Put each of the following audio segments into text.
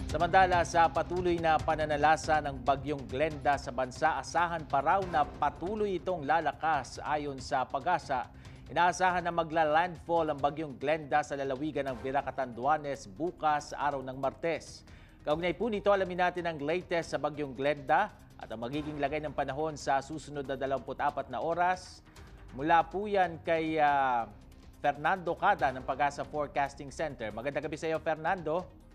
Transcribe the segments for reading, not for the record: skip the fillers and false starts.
Samantala sa patuloy na pananalasa ng bagyong Glenda sa bansa, asahan pa raw na patuloy itong lalakas ayon sa PAGASA. Inaasahan na magla-landfall ang bagyong Glenda sa lalawigan ng Vira Catanduanes bukas araw ng Martes. Kaugnay po nito, alamin natin ang latest sa bagyong Glenda at ang magiging lagay ng panahon sa susunod na 24 na oras. Mula po yan kay Fernando Cada ng PAGASA Forecasting Center. Magandang gabi sa iyo, Fernando.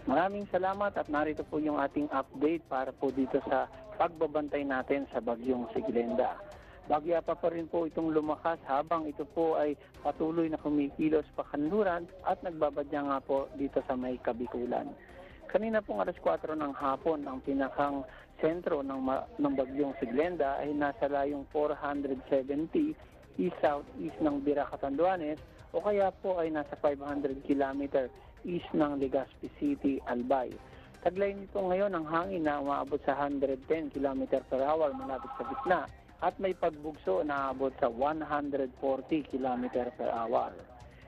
Maraming salamat at narito po yung ating update para po dito sa pagbabantay natin sa bagyong si Glenda. Bagya pa rin po itong lumakas habang ito po ay patuloy na kumikilos pa kanluran at nagbabadya nga po dito sa may Kabikulan. Kanina pong alas 4 ng hapon, ang pinakang sentro ng bagyong si Glenda ay nasa layong 470 east-southeast ng Vira Catanduanes o kaya po ay nasa 500 kilometer east ng Legazpi City, Albay. Taglay nito ngayon ang hangin na umaabot sa 110 km per hour malapit sa gitna at may pagbugso na abot sa 140 km per hour.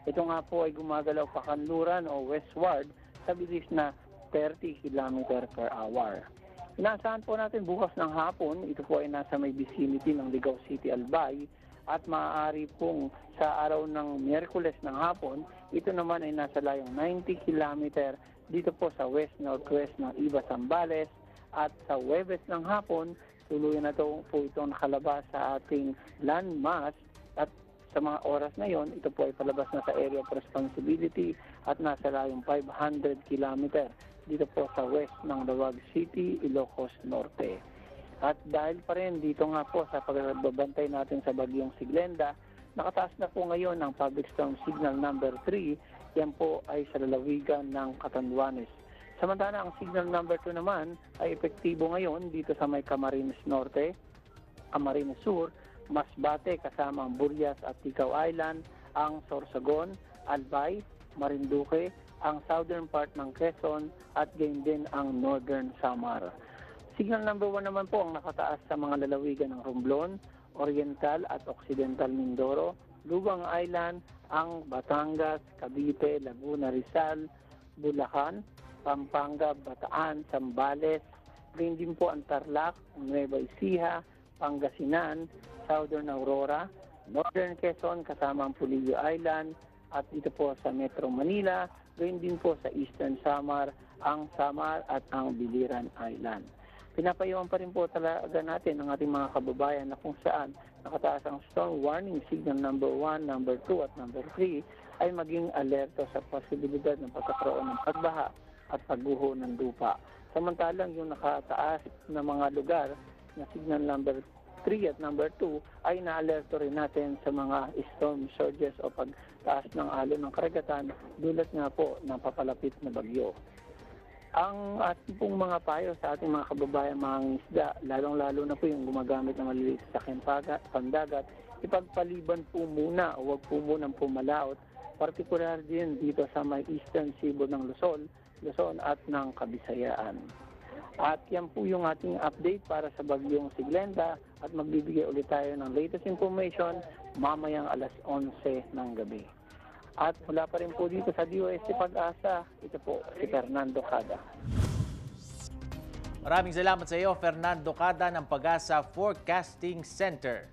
Ito nga po ay gumagalaw pa kanluran o westward sa bilis na 30 km per hour. Inaasahan po natin bukas ng hapon, ito po ay nasa may vicinity ng Ligao City, Albay, at maaari pong sa araw ng Miyerkules ng hapon, ito naman ay nasa layong 90 km dito po sa west-northwest ng Iba, Zambales, at sa Huwebes ng hapon, tuluyan na po ito nakalabas sa ating landmass at sa mga oras na yon, ito po ay palabas na sa area of responsibility at nasa layong 500 km dito po sa west ng Laoag City, Ilocos Norte. At dahil pa rin dito nga po sa pagbabantay natin sa bagyong si Glenda, nakataas na po ngayon ang Public Storm Signal number 3. Yan po ay sa lalawigan ng Catanduanes. Samantala ang Signal number 2 naman ay epektibo ngayon dito sa may Camarines Norte, Camarines Sur, Masbate kasama ang Burias at Ticao Island, ang Sorsogon, Albay, Marinduque, ang southern part ng Quezon at gayon din ang northern Samar. Signal number 1 naman po ang nakataas sa mga lalawigan ng Romblon, Oriental at Occidental Mindoro, Lubang Island, ang Batangas, Cavite, Laguna, Rizal, Bulacan, Pampanga, Bataan, Zambales, gayon din po ang Tarlac, Nueva Ecija, Pangasinan, Southern Aurora, Northern Quezon kasama ang Pulillo Island, at dito po sa Metro Manila, gayon din po sa Eastern Samar, ang Samar at ang Biliran Island. Pinapayuhan pa rin po talaga natin ang ating mga kababayan na kung saan nakataas ang storm warning signal number 1, number 2 at number 3 ay maging alerto sa posibilidad ng pagkakaroon ng pagbaha at pagguho ng lupa. Samantalang yung nakataas na mga lugar na signal number 3 at number 2 ay na-alerto rin natin sa mga storm surges o pagtaas ng alon ng karagatan dulot nga po ng papalapit na bagyo. Ang ating pong mga payo sa ating mga kababayan mga isda, lalong-lalo na po yung gumagamit ng maliliit sa pandagat, ipagpaliban po muna o huwag po munang pumalaot, partikular din dito sa may eastern seaboard ng Luzon at ng Kabisayaan. At yan po yung ating update para sa bagyong si Glenda at magbibigay ulit tayo ng latest information mamayang alas 11 ng gabi. At mula pa rin po dito sa DOST Pag-asa, ito po si Fernando Cada. Maraming salamat sa iyo, Fernando Cada ng PAGASA Forecasting Center.